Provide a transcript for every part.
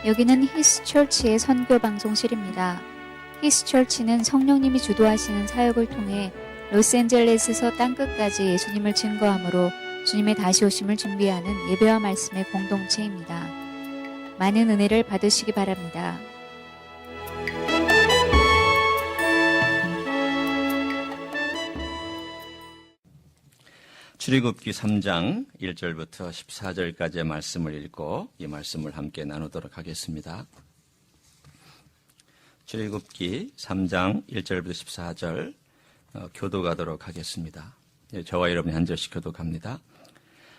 여기는 히스처치의 선교 방송실입니다. 히스처치는 성령님이 주도하시는 사역을 통해 로스앤젤레스에서 땅끝까지 예수님을 증거함으로 주님의 다시 오심을 준비하는 예배와 말씀의 공동체입니다. 많은 은혜를 받으시기 바랍니다. 출애굽기 3장 1절부터 14절까지의 말씀을 읽고 이 말씀을 함께 나누도록 하겠습니다. 출애굽기 3장 1절부터 14절 교독하도록 하겠습니다. 저와 여러분이 한 절씩 교독합니다.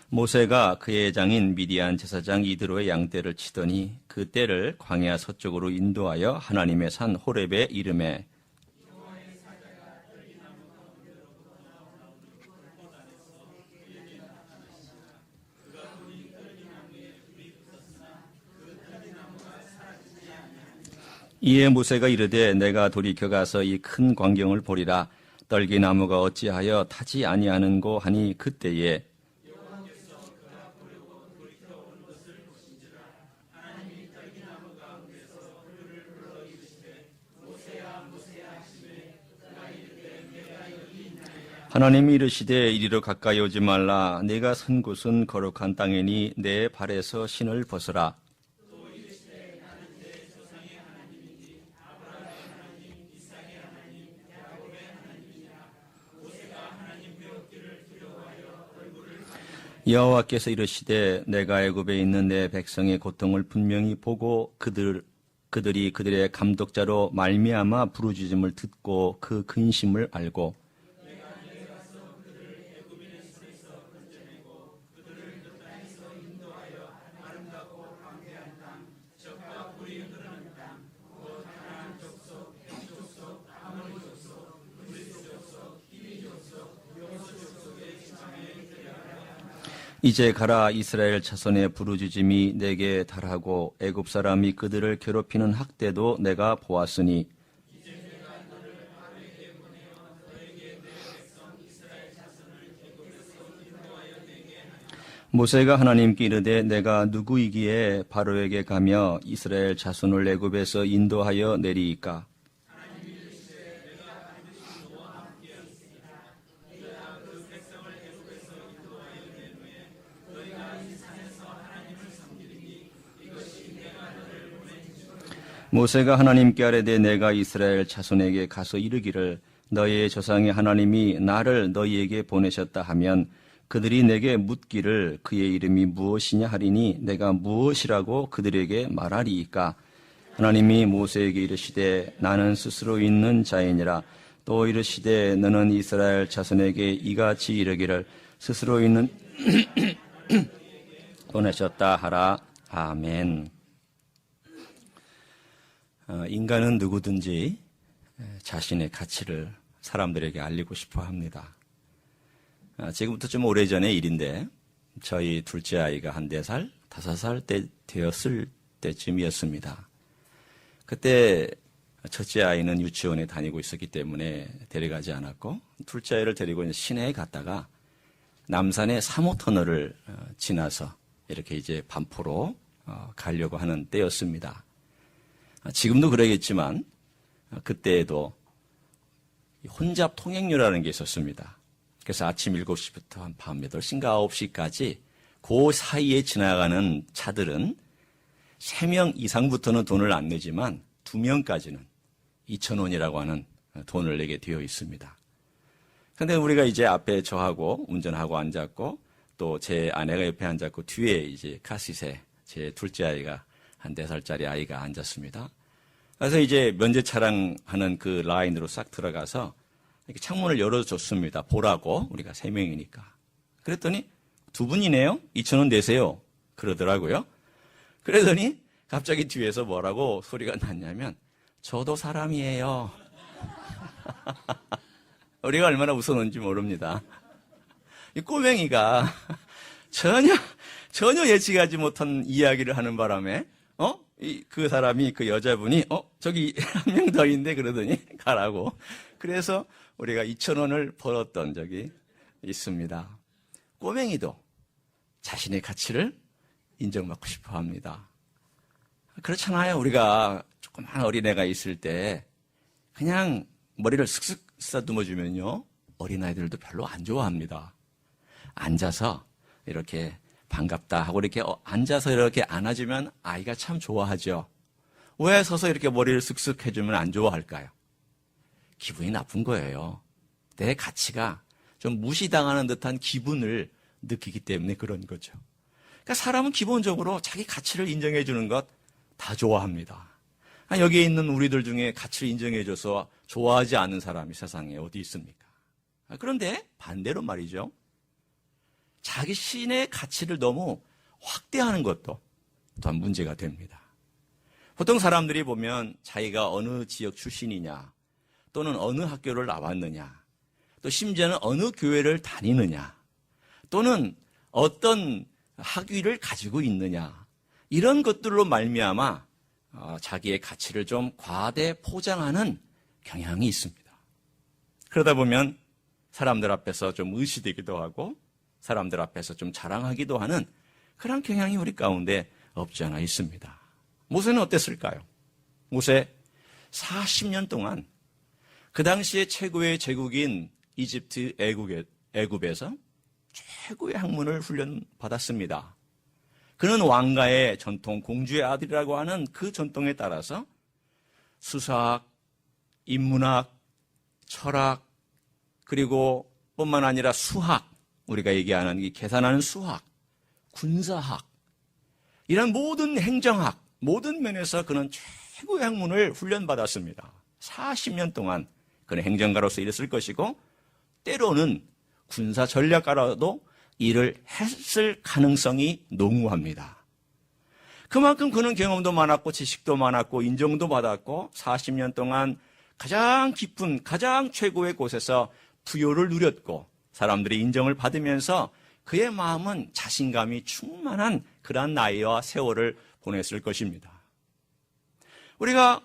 모세가 그의 장인 미디안 제사장 이드로의 양떼를 치더니 그 떼를 광야 서쪽으로 인도하여 하나님의 산 호렙에 이르매 이에 모세가 이르되 내가 돌이켜 가서 이 큰 광경을 보리라. 떨기나무가 어찌하여 타지 아니하는고 하니 그때에 하나님이 이르시되 이리로 가까이 오지 말라. 내가 선 곳은 거룩한 땅이니 내 발에서 신을 벗으라. 여호와께서 이르시되 내가 애굽에 있는 내 백성의 고통을 분명히 보고 그들이 그들의 감독자로 말미암아 부르짖음을 듣고 그 근심을 알고 이제 가라. 이스라엘 자손의 부르짖음이 내게 달하고 애굽 사람이 그들을 괴롭히는 학대도 내가 보았으니 모세가 하나님께 이르되 내가 누구이기에 바로에게 가며 이스라엘 자손을 애굽에서 인도하여 내리이까. 모세가 하나님께 아뢰되 내가 이스라엘 자손에게 가서 이르기를 너희의 조상의 하나님이 나를 너희에게 보내셨다 하면 그들이 내게 묻기를 그의 이름이 무엇이냐 하리니 내가 무엇이라고 그들에게 말하리이까. 하나님이 모세에게 이르시되 나는 스스로 있는 자이니라. 또 이르시되 너는 이스라엘 자손에게 이같이 이르기를 스스로 있는 보내셨다 하라. 아멘. 인간은 누구든지 자신의 가치를 사람들에게 알리고 싶어 합니다. 지금부터 좀 오래전의 일인데 저희 둘째 아이가 한 4살, 5살 때 되었을 때쯤이었습니다. 그때 첫째 아이는 유치원에 다니고 있었기 때문에 데려가지 않았고 둘째 아이를 데리고 이제 시내에 갔다가 남산의 3호 터널을 지나서 이렇게 이제 반포로 가려고 하는 때였습니다. 지금도 그러겠지만 그때에도 혼잡 통행료라는 게 있었습니다. 그래서 아침 7시부터 한 밤 8시인가 9시까지 그 사이에 지나가는 차들은 3명 이상부터는 돈을 안 내지만 2명까지는 2,000원이라고 하는 돈을 내게 되어 있습니다. 그런데 우리가 이제 앞에 저하고 운전하고 앉았고 또 제 아내가 옆에 앉았고 뒤에 이제 카시트에 제 둘째 아이가 한 4살짜리 아이가 앉았습니다. 그래서 이제 면제 차량하는 그 라인으로 싹 들어가서 이렇게 창문을 열어줬습니다. 보라고. 우리가 3명이니까. 그랬더니 2분이네요. 2,000원 내세요. 그러더라고요. 그러더니 갑자기 뒤에서 뭐라고 소리가 났냐면 저도 사람이에요. 우리가 얼마나 웃었는지 모릅니다. 이 꼬맹이가 전혀 예측하지 못한 이야기를 하는 바람에 그 사람이 그 여자분이 저기 한 명 더 있는데 그러더니 가라고. 그래서 우리가 2,000원을 벌었던 적이 있습니다. 꼬맹이도 자신의 가치를 인정받고 싶어 합니다. 그렇잖아요. 우리가 조그만 어린애가 있을 때 그냥 머리를 슥슥 쓰다듬어 주면요, 어린아이들도 별로 안 좋아합니다. 앉아서 이렇게 반갑다 하고 이렇게 앉아서 이렇게 안아주면 아이가 참 좋아하죠. 왜 서서 이렇게 머리를 슥슥 해주면 안 좋아할까요? 기분이 나쁜 거예요. 내 가치가 좀 무시당하는 듯한 기분을 느끼기 때문에 그런 거죠. 그러니까 사람은 기본적으로 자기 가치를 인정해 주는 것 다 좋아합니다. 여기에 있는 우리들 중에 가치를 인정해 줘서 좋아하지 않는 사람이 세상에 어디 있습니까? 그런데 반대로 말이죠. 자기 신의 가치를 너무 확대하는 것도 또한 문제가 됩니다. 보통 사람들이 보면 자기가 어느 지역 출신이냐, 또는 어느 학교를 나왔느냐, 또 심지어는 어느 교회를 다니느냐, 또는 어떤 학위를 가지고 있느냐, 이런 것들로 말미암아 자기의 가치를 좀 과대 포장하는 경향이 있습니다. 그러다 보면 사람들 앞에서 좀 의시되기도 하고 사람들 앞에서 좀 자랑하기도 하는 그런 경향이 우리 가운데 없지 않아 있습니다. 모세는 어땠을까요? 모세 40년 동안 그 당시에 최고의 제국인 이집트 애굽에서 최고의 학문을 훈련받았습니다. 그는 왕가의 전통, 공주의 아들이라고 하는 그 전통에 따라서 수사학, 인문학, 철학, 그리고 뿐만 아니라 수학, 우리가 얘기하는 이 계산하는 수학, 군사학, 이런 모든 행정학, 모든 면에서 그는 최고의 학문을 훈련받았습니다. 40년 동안 그는 행정가로서 일했을 것이고 때로는 군사 전략가로도 일을 했을 가능성이 농후합니다. 그만큼 그는 경험도 많았고 지식도 많았고 인정도 받았고 40년 동안 가장 깊은 가장 최고의 곳에서 부요를 누렸고 사람들의 인정을 받으면서 그의 마음은 자신감이 충만한 그러한 나이와 세월을 보냈을 것입니다. 우리가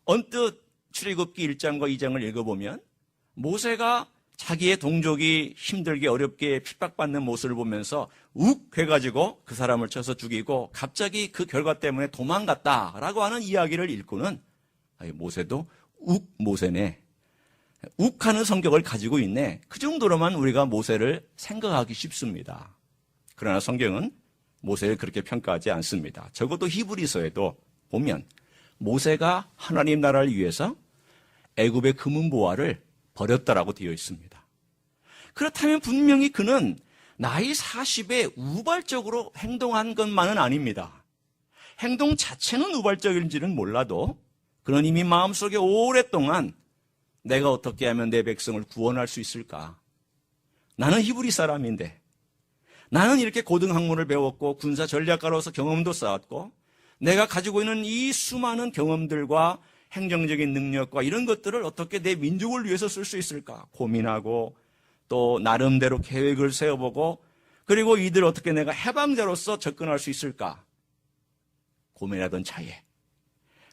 언뜻 출애굽기 1장과 2장을 읽어보면 모세가 자기의 동족이 힘들게 어렵게 핍박받는 모습을 보면서 욱 해가지고 그 사람을 쳐서 죽이고 갑자기 그 결과 때문에 도망갔다라고 하는 이야기를 읽고는 모세도 욱 모세네, 욱하는 성격을 가지고 있네, 그 정도로만 우리가 모세를 생각하기 쉽습니다. 그러나 성경은 모세를 그렇게 평가하지 않습니다. 적어도 히브리서에도 보면 모세가 하나님 나라를 위해서 애굽의 금은보화를 버렸다라고 되어 있습니다. 그렇다면 분명히 그는 나이 40에 우발적으로 행동한 것만은 아닙니다. 행동 자체는 우발적인지는 몰라도 그는 이미 마음속에 오랫동안 내가 어떻게 하면 내 백성을 구원할 수 있을까? 나는 히브리 사람인데, 나는 이렇게 고등학문을 배웠고 군사 전략가로서 경험도 쌓았고 내가 가지고 있는 이 수많은 경험들과 행정적인 능력과 이런 것들을 어떻게 내 민족을 위해서 쓸 수 있을까 고민하고 또 나름대로 계획을 세워보고 그리고 이들 어떻게 내가 해방자로서 접근할 수 있을까 고민하던 차에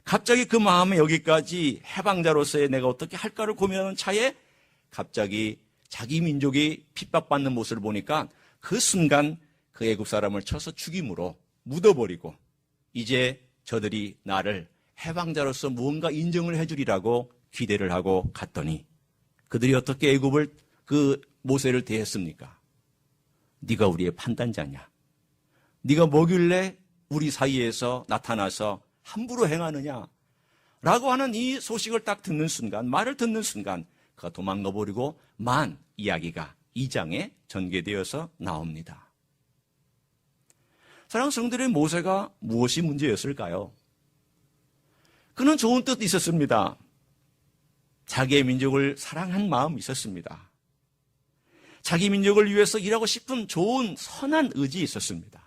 갑자기 그 마음에 여기까지 해방자로서의 내가 어떻게 할까를 고민하는 차에 갑자기 자기 민족이 핍박받는 모습을 보니까 그 순간 그 애굽 사람을 쳐서 죽임으로 묻어버리고 이제 저들이 나를 해방자로서 무언가 인정을 해주리라고 기대를 하고 갔더니 그들이 어떻게 애굽을 그 모세를 대했습니까? 네가 우리의 판단자냐? 네가 뭐길래 우리 사이에서 나타나서 함부로 행하느냐? 라고 하는 이 소식을 딱 듣는 순간, 말을 듣는 순간 그가 도망가버리고 만 이야기가 2장에 전개되어서 나옵니다. 사랑하는 성도들의 모세가 무엇이 문제였을까요? 그는 좋은 뜻이 있었습니다. 자기의 민족을 사랑한 마음이 있었습니다. 자기 민족을 위해서 일하고 싶은 좋은 선한 의지 있었습니다.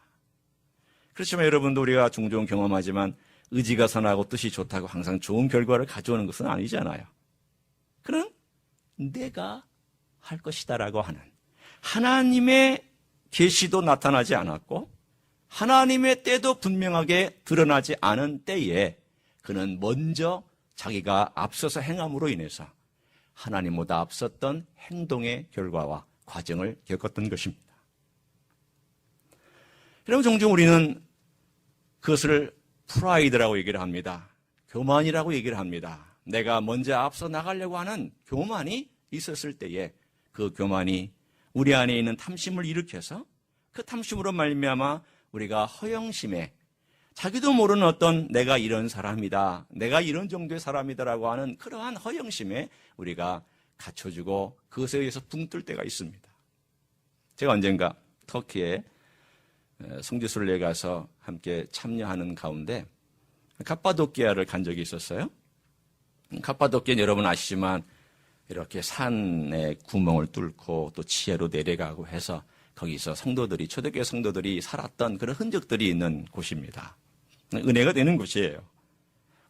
그렇지만 여러분도 우리가 종종 경험하지만 의지가 선하고 뜻이 좋다고 항상 좋은 결과를 가져오는 것은 아니잖아요. 그는 내가 할 것이다라고 하는 하나님의 계시도 나타나지 않았고 하나님의 때도 분명하게 드러나지 않은 때에 그는 먼저 자기가 앞서서 행함으로 인해서 하나님보다 앞섰던 행동의 결과와 과정을 겪었던 것입니다. 여러분 종종 우리는 그것을 프라이드라고 얘기를 합니다. 교만이라고 얘기를 합니다. 내가 먼저 앞서 나가려고 하는 교만이 있었을 때에 그 교만이 우리 안에 있는 탐심을 일으켜서 그 탐심으로 말미암아 우리가 허영심에 자기도 모르는 어떤 내가 이런 사람이다, 내가 이런 정도의 사람이다라고 하는 그러한 허영심에 우리가 갇혀주고 그것에 의해서 붕 뜰 때가 있습니다. 제가 언젠가 터키에 성지순례에 가서 함께 참여하는 가운데 카파도키아를 간 적이 있었어요. 카파도키아는 여러분 아시지만 이렇게 산에 구멍을 뚫고 또 지하로 내려가고 해서 거기서 성도들이, 초대교회 성도들이 살았던 그런 흔적들이 있는 곳입니다. 은혜가 되는 곳이에요.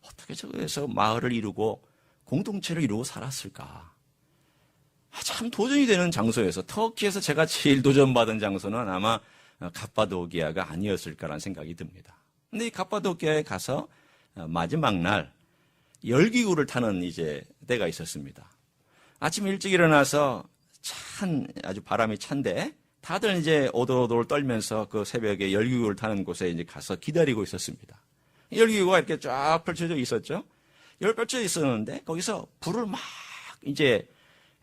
어떻게 저기에서 마을을 이루고 공동체를 이루고 살았을까? 참 도전이 되는 장소에서, 터키에서 제가 제일 도전받은 장소는 아마 갑바도기아가 아니었을까라는 생각이 듭니다. 근데 이 갑바도기아에 가서 마지막 날 열기구를 타는 이제 때가 있었습니다. 아침 일찍 일어나서 아주 바람이 찬데 다들 이제 오돌오돌 떨면서 그 새벽에 열기구를 타는 곳에 이제 가서 기다리고 있었습니다. 열기구가 이렇게 쫙 펼쳐져 있었죠. 펼쳐져 있었는데 거기서 불을 막 이제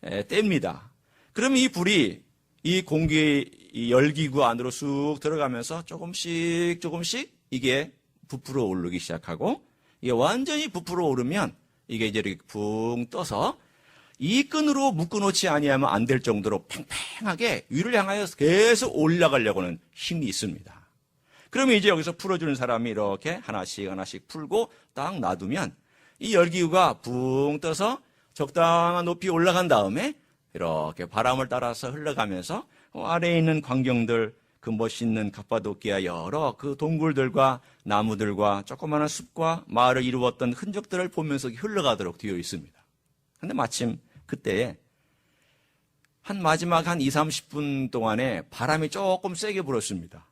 뗍니다. 그러면 이 불이 이 열기구 안으로 쑥 들어가면서 조금씩 이게 부풀어 오르기 시작하고, 이게 완전히 부풀어 오르면 이게 이제 이렇게 붕 떠서 이 끈으로 묶어놓지 아니하면 안 될 정도로 팽팽하게 위를 향하여 계속 올라가려고 하는 힘이 있습니다. 그러면 이제 여기서 풀어주는 사람이 이렇게 하나씩 풀고 딱 놔두면 이 열기구가 붕 떠서 적당한 높이 올라간 다음에 이렇게 바람을 따라서 흘러가면서 아래에 있는 광경들, 그 멋있는 갑바도키아 여러 그 동굴들과 나무들과 조그마한 숲과 마을을 이루었던 흔적들을 보면서 흘러가도록 되어 있습니다. 근데 마침 그때에 마지막 20, 30분 동안에 바람이 조금 세게 불었습니다.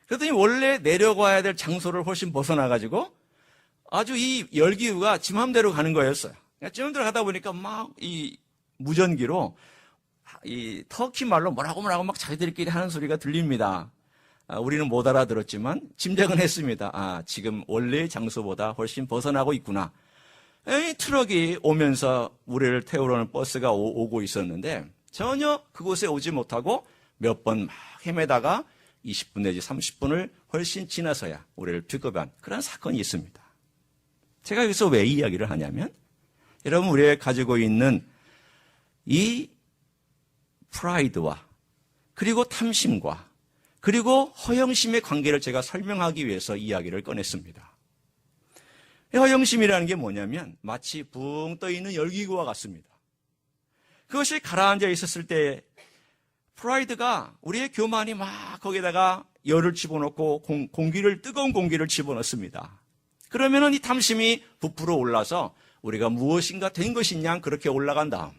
그랬더니 원래 내려가야 될 장소를 훨씬 벗어나가지고 아주 이 열기구가 지 맘대로 가는 거였어요. 지 맘대로 가다 보니까 막 이 무전기로 이 터키 말로 뭐라고 막 자기들끼리 하는 소리가 들립니다. 우리는 못 알아들었지만 짐작은 했습니다. 지금 원래의 장소보다 훨씬 벗어나고 있구나. 이 트럭이 오면서 우리를 태우러 오는 버스가 오고 있었는데 전혀 그곳에 오지 못하고 몇 번 막 헤매다가 20분 내지 30분을 훨씬 지나서야 우리를 픽업한 그런 사건이 있습니다. 제가 여기서 왜 이야기를 하냐면, 여러분 우리가 가지고 있는 이 프라이드와 그리고 탐심과 그리고 허영심의 관계를 제가 설명하기 위해서 이야기를 꺼냈습니다. 허영심이라는 게 뭐냐면 마치 붕 떠있는 열기구와 같습니다. 그것이 가라앉아 있었을 때 프라이드가, 우리의 교만이 막 거기다가 열을 집어넣고 뜨거운 공기를 집어넣습니다. 그러면은 이 탐심이 부풀어 올라서 우리가 무엇인가 된 것이냐 그렇게 올라간 다음,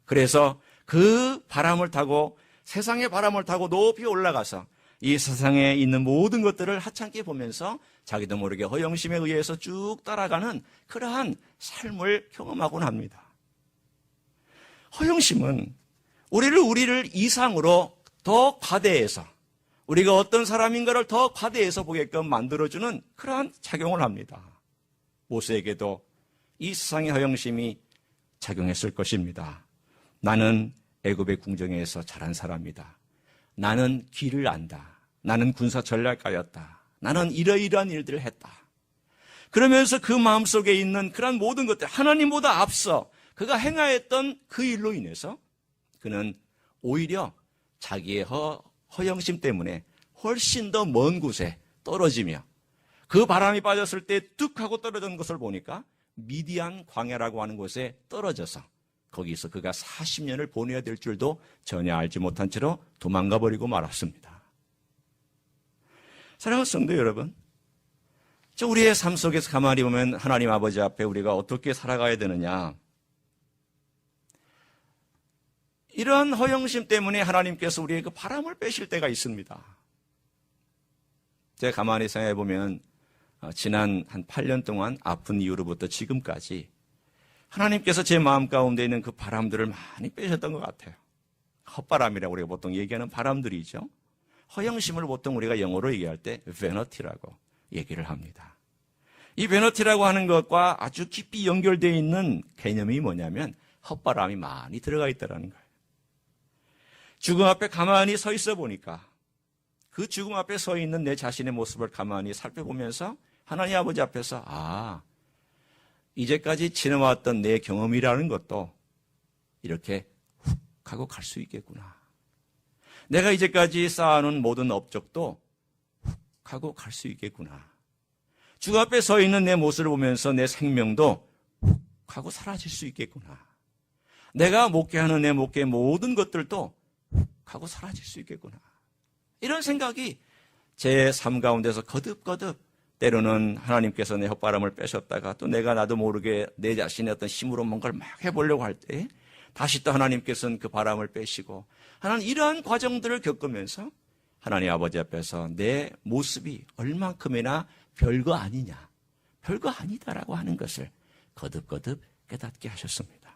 그래서 그 바람을 타고, 세상의 바람을 타고 높이 올라가서 이 세상에 있는 모든 것들을 하찮게 보면서 자기도 모르게 허영심에 의해서 쭉 따라가는 그러한 삶을 경험하곤 합니다. 허영심은 우리를 이상으로 더 과대해서, 우리가 어떤 사람인가를 더 과대해서 보게끔 만들어주는 그러한 작용을 합니다. 모세에게도 이 세상의 허영심이 작용했을 것입니다. 나는 애굽의 궁정에서 자란 사람이다. 나는 길을 안다. 나는 군사 전략가였다. 나는 이러이러한 일들을 했다. 그러면서 그 마음속에 있는 그런 모든 것들, 하나님보다 앞서 그가 행하였던 그 일로 인해서 그는 오히려 자기의 허영심 때문에 훨씬 더 먼 곳에 떨어지며, 그 바람이 빠졌을 때 뚝 하고 떨어진 것을 보니까 미디안 광야라고 하는 곳에 떨어져서 거기서 그가 40년을 보내야 될 줄도 전혀 알지 못한 채로 도망가 버리고 말았습니다. 사랑하는 성도 여러분, 우리의 삶 속에서 가만히 보면 하나님 아버지 앞에 우리가 어떻게 살아가야 되느냐, 이런 허영심 때문에 하나님께서 우리의 그 바람을 빼실 때가 있습니다. 제가 가만히 생각해 보면 지난 한 8년 동안 아픈 이후로부터 지금까지 하나님께서 제 마음 가운데 있는 그 바람들을 많이 빼셨던 것 같아요. 헛바람이라고 우리가 보통 얘기하는 바람들이죠. 허영심을 보통 우리가 영어로 얘기할 때 vanity라고 얘기를 합니다. 이 베너티라고 하는 것과 아주 깊이 연결되어 있는 개념이 뭐냐면 헛바람이 많이 들어가 있다는 거예요. 죽음 앞에 가만히 서 있어 보니까 그 죽음 앞에 서 있는 내 자신의 모습을 가만히 살펴보면서 하나님 아버지 앞에서 이제까지 지나왔던 내 경험이라는 것도 이렇게 훅 하고 갈 수 있겠구나. 내가 이제까지 쌓아놓은 모든 업적도 훅 하고 갈 수 있겠구나. 죽음 앞에 서 있는 내 모습을 보면서 내 생명도 훅 하고 사라질 수 있겠구나. 내가 목회하는 내 목회의 모든 것들도 훅 하고 사라질 수 있겠구나. 이런 생각이 제 삶 가운데서 거듭거듭 때로는 하나님께서 내 헛바람을 빼셨다가 또 내가 나도 모르게 내 자신의 어떤 힘으로 뭔가를 막 해보려고 할 때 다시 또 하나님께서는 그 바람을 빼시고 하나님 이러한 과정들을 겪으면서 하나님 아버지 앞에서 내 모습이 얼만큼이나 별거 아니냐, 별거 아니다라고 하는 것을 거듭거듭 깨닫게 하셨습니다.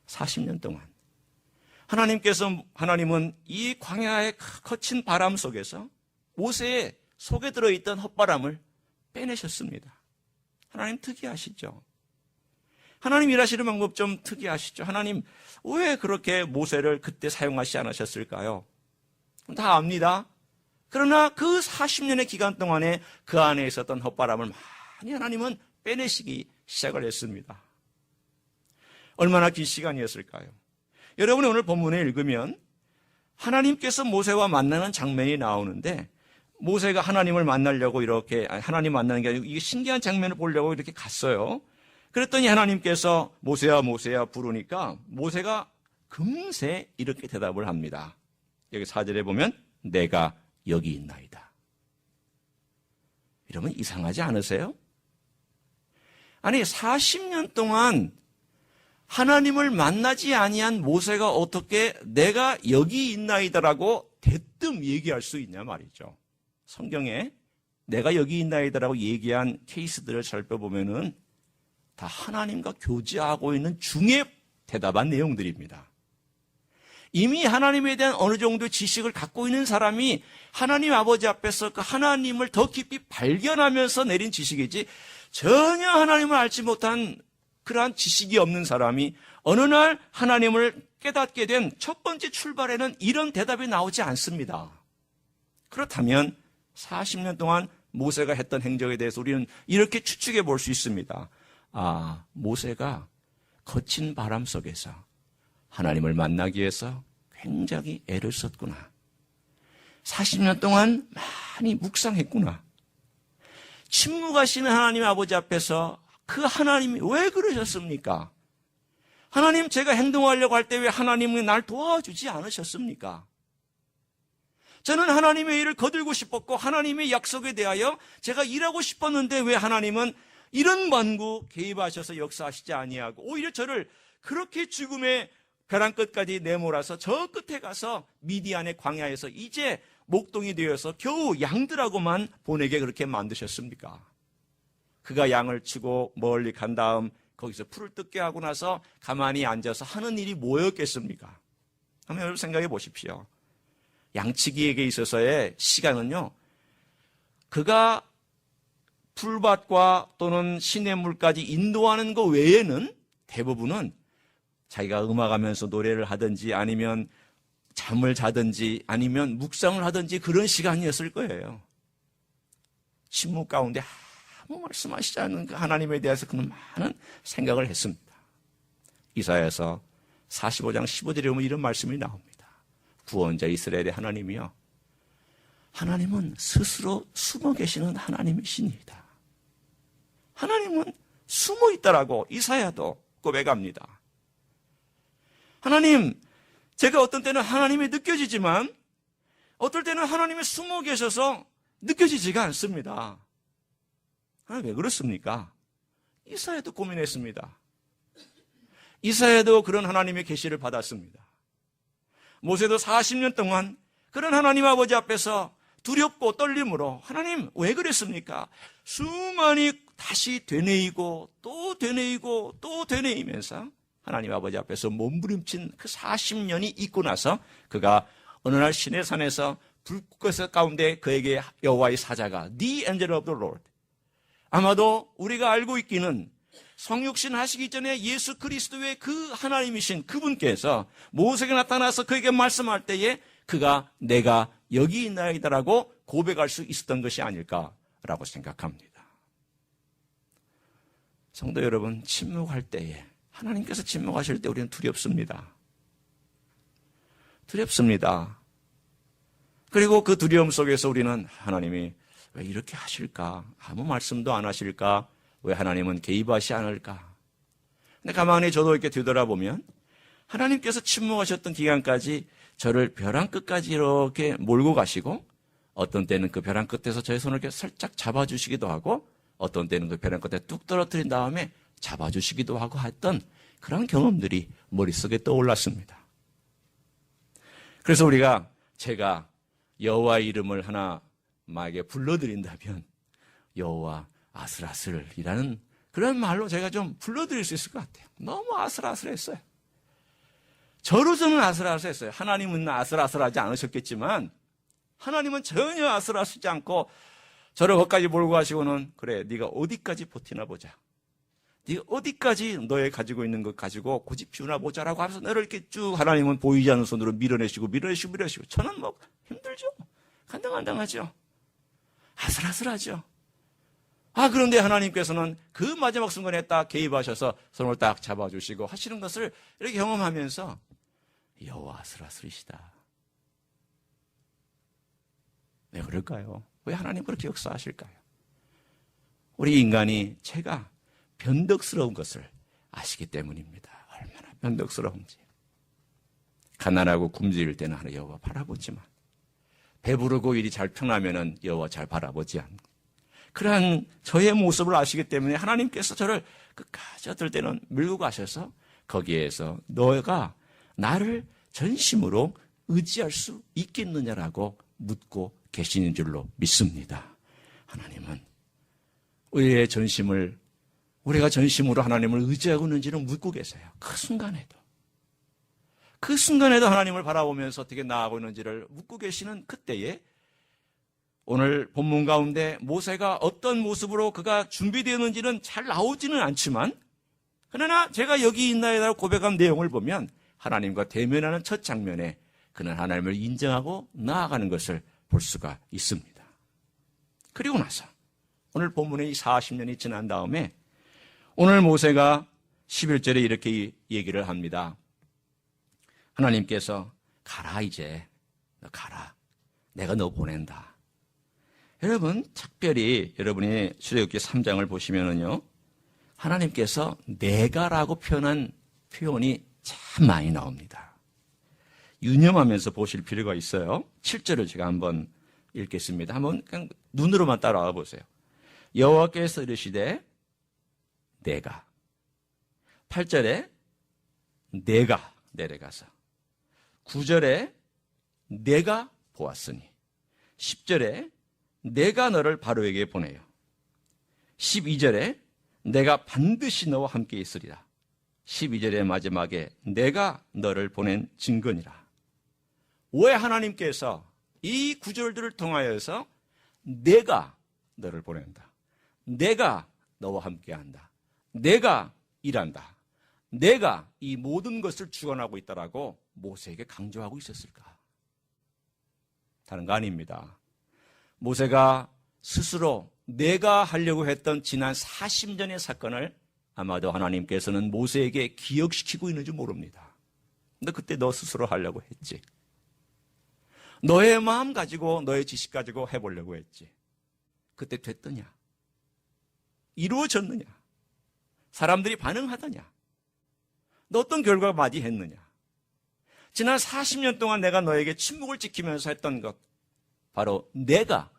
40년 동안 하나님은 이 광야의 거친 바람 속에서 모세의 속에 들어있던 헛바람을 빼내셨습니다. 하나님 특이하시죠? 하나님 일하시는 방법 좀 특이하시죠? 하나님 왜 그렇게 모세를 그때 사용하시지 않으셨을까요? 다 압니다. 그러나 그 40년의 기간 동안에 그 안에 있었던 헛바람을 많이 하나님은 빼내시기 시작을 했습니다. 얼마나 긴 시간이었을까요? 여러분이 오늘 본문에 읽으면 하나님께서 모세와 만나는 장면이 나오는데 모세가 하나님을 만나려고 이렇게 하나님 만나는 게 아니고 이게 신기한 장면을 보려고 이렇게 갔어요. 그랬더니 하나님께서 모세야 모세야 부르니까 모세가 금세 이렇게 대답을 합니다. 여기 4절에 보면 내가 여기 있나이다. 이러면 이상하지 않으세요? 아니 40년 동안 하나님을 만나지 아니한 모세가 어떻게 내가 여기 있나이다라고 대뜸 얘기할 수 있냐 말이죠. 성경에 내가 여기 있나이다라고 얘기한 케이스들을 살펴보면은 다 하나님과 교제하고 있는 중에 대답한 내용들입니다. 이미 하나님에 대한 어느 정도의 지식을 갖고 있는 사람이 하나님 아버지 앞에서 그 하나님을 더 깊이 발견하면서 내린 지식이지 전혀 하나님을 알지 못한 그러한 지식이 없는 사람이 어느 날 하나님을 깨닫게 된 첫 번째 출발에는 이런 대답이 나오지 않습니다. 그렇다면 40년 동안 모세가 했던 행적에 대해서 우리는 이렇게 추측해 볼 수 있습니다. 모세가 거친 바람 속에서 하나님을 만나기 위해서 굉장히 애를 썼구나. 40년 동안 많이 묵상했구나. 침묵하시는 하나님 아버지 앞에서 그 하나님이 왜 그러셨습니까? 하나님 제가 행동하려고 할 때 왜 하나님이 날 도와주지 않으셨습니까? 저는 하나님의 일을 거들고 싶었고 하나님의 약속에 대하여 제가 일하고 싶었는데 왜 하나님은 이런 만구 개입하셔서 역사하시지 아니하고 오히려 저를 그렇게 죽음의 벼랑 끝까지 내몰아서 저 끝에 가서 미디안의 광야에서 이제 목동이 되어서 겨우 양들하고만 보내게 그렇게 만드셨습니까? 그가 양을 치고 멀리 간 다음 거기서 풀을 뜯게 하고 나서 가만히 앉아서 하는 일이 뭐였겠습니까? 한번 여러분 생각해 보십시오. 양치기에게 있어서의 시간은요, 그가 풀밭과 또는 시냇물까지 인도하는 것 외에는 대부분은 자기가 음악하면서 노래를 하든지 아니면 잠을 자든지 아니면 묵상을 하든지 그런 시간이었을 거예요. 침묵 가운데 아무 말씀하시지 않는 그 하나님에 대해서 그는 많은 생각을 했습니다. 이사야서 45장 15절에 보면 이런 말씀이 나옵니다. 구원자 이스라엘의 하나님이요, 하나님은 스스로 숨어 계시는 하나님이시니이다. 하나님은 숨어 있다라고 이사야도 고백합니다. 하나님, 제가 어떤 때는 하나님이 느껴지지만 어떨 때는 하나님이 숨어 계셔서 느껴지지가 않습니다. 왜 그렇습니까? 이사야도 고민했습니다. 이사야도 그런 하나님의 계시를 받았습니다. 모세도 40년 동안 그런 하나님 아버지 앞에서 두렵고 떨림으로 하나님 왜 그랬습니까? 수많이 다시 되뇌이고 또 되뇌이고 또 되뇌이면서 하나님 아버지 앞에서 몸부림친 그 40년이 있고 나서 그가 어느 날 시내산에서 불꽃 가운데 그에게 여호와의 사자가 The angel of the Lord, 아마도 우리가 알고 있기는 성육신 하시기 전에 예수 그리스도의 그 하나님이신 그분께서 모세에게 나타나서 그에게 말씀할 때에 그가 내가 여기 있나이다라고 고백할 수 있었던 것이 아닐까라고 생각합니다. 성도 여러분, 침묵할 때에 하나님께서 침묵하실 때 우리는 두렵습니다. 두렵습니다. 그리고 그 두려움 속에서 우리는 하나님이 왜 이렇게 하실까? 아무 말씀도 안 하실까? 왜 하나님은 개입하시 않을까? 근데 가만히 저도 이렇게 되돌아보면 하나님께서 침묵하셨던 기간까지 저를 벼랑 끝까지 이렇게 몰고 가시고 어떤 때는 그 벼랑 끝에서 저의 손을 이렇게 살짝 잡아주시기도 하고 어떤 때는 그 벼랑 끝에 뚝 떨어뜨린 다음에 잡아주시기도 하고 했던 그런 경험들이 머릿속에 떠올랐습니다. 그래서 제가 여호와의 이름을 하나 만약에 불러드린다면 여호와 아슬아슬이라는 그런 말로 제가 좀 불러드릴 수 있을 것 같아요. 너무 아슬아슬했어요. 저로서는 아슬아슬했어요. 하나님은 아슬아슬하지 않으셨겠지만 하나님은 전혀 아슬아슬하지 않고 저를 거기까지 몰고 가시고는 그래 네가 어디까지 버티나 보자. 네가 어디까지 너의 가지고 있는 것 가지고 고집 피우나 보자라고 하면서 너를 이렇게 쭉 하나님은 보이지 않는 손으로 밀어내시고 저는 뭐 힘들죠. 간당간당하죠. 아슬아슬하죠. 그런데 하나님께서는 그 마지막 순간에 딱 개입하셔서 손을 딱 잡아주시고 하시는 것을 이렇게 경험하면서 여호와 아슬아슬이시다. 왜 그럴까요? 왜 하나님 그렇게 역사하실까요? 우리 인간이 제가 변덕스러운 것을 아시기 때문입니다. 얼마나 변덕스러운지. 가난하고 굶주릴 때는 하나 여호와 바라보지만 배부르고 일이 잘 평나면은 여호와 잘 바라보지 않고 그러한 저의 모습을 아시기 때문에 하나님께서 저를 끝까지 어떨 때는 밀고 가셔서 거기에서 너가 나를 전심으로 의지할 수 있겠느냐라고 묻고 계시는 줄로 믿습니다. 하나님은 우리가 전심으로 하나님을 의지하고 있는지는 묻고 계세요. 그 순간에도 하나님을 바라보면서 어떻게 나아가고 있는지를 묻고 계시는 그때에 오늘 본문 가운데 모세가 어떤 모습으로 그가 준비되었는지는 잘 나오지는 않지만 그러나 제가 여기 있나이다라고 고백한 내용을 보면 하나님과 대면하는 첫 장면에 그는 하나님을 인정하고 나아가는 것을 볼 수가 있습니다. 그리고 나서 오늘 본문에 이 40년이 지난 다음에 오늘 모세가 11절에 이렇게 얘기를 합니다. 하나님께서 가라 이제 너 가라. 내가 너 보낸다. 여러분 특별히 여러분이 출애굽기 3장을 보시면은요. 하나님께서 내가라고 표현한 표현이 참 많이 나옵니다. 유념하면서 보실 필요가 있어요. 7절을 제가 한번 읽겠습니다. 한번 그냥 눈으로만 따라와 보세요. 여호와께서 이르시되 내가 8절에 내가 내려가서 9절에 내가 보았으니 10절에 내가 너를 바로에게 보내요. 12절에 내가 반드시 너와 함께 있으리라. 12절의 마지막에 내가 너를 보낸 증거니라. 왜 하나님께서 이 구절들을 통하여서 내가 너를 보낸다. 내가 너와 함께한다. 내가 일한다. 내가 이 모든 것을 주관하고 있다라고 모세에게 강조하고 있었을까? 다른 거 아닙니다. 모세가 스스로 내가 하려고 했던 지난 40년의 사건을 아마도 하나님께서는 모세에게 기억시키고 있는지 모릅니다. 너 그때 너 스스로 하려고 했지. 너의 마음 가지고 너의 지식 가지고 해보려고 했지. 그때 됐더냐? 이루어졌느냐? 사람들이 반응하더냐? 너 어떤 결과가 맞이했느냐? 지난 40년 동안 내가 너에게 침묵을 지키면서 했던 것 바로 내가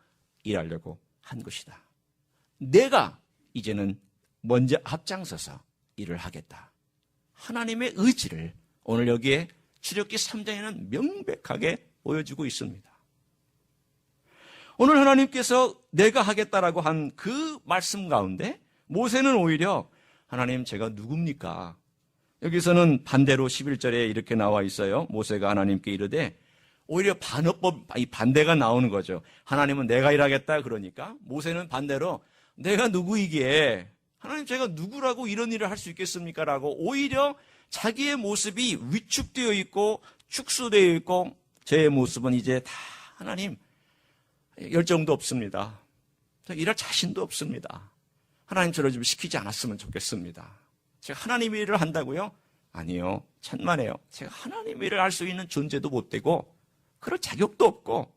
일하려고 한 것이다. 내가 이제는 먼저 앞장서서 일을 하겠다. 하나님의 의지를 오늘 여기에 출애굽기 3장에는 명백하게 보여주고 있습니다. 오늘 하나님께서 내가 하겠다라고 한 그 말씀 가운데 모세는 오히려 하나님 제가 누굽니까? 여기서는 반대로 11절에 이렇게 나와 있어요. 모세가 하나님께 이르되 오히려 반대가 나오는 거죠. 하나님은 내가 일하겠다 그러니까 모세는 반대로 내가 누구이기에 하나님 제가 누구라고 이런 일을 할 수 있겠습니까? 라고 오히려 자기의 모습이 위축되어 있고 축소되어 있고 제 모습은 이제 다 하나님 열정도 없습니다. 일할 자신도 없습니다. 하나님 저를 좀 시키지 않았으면 좋겠습니다. 제가 하나님 일을 한다고요? 아니요. 천만에요. 제가 하나님 일을 할 수 있는 존재도 못 되고 그럴 자격도 없고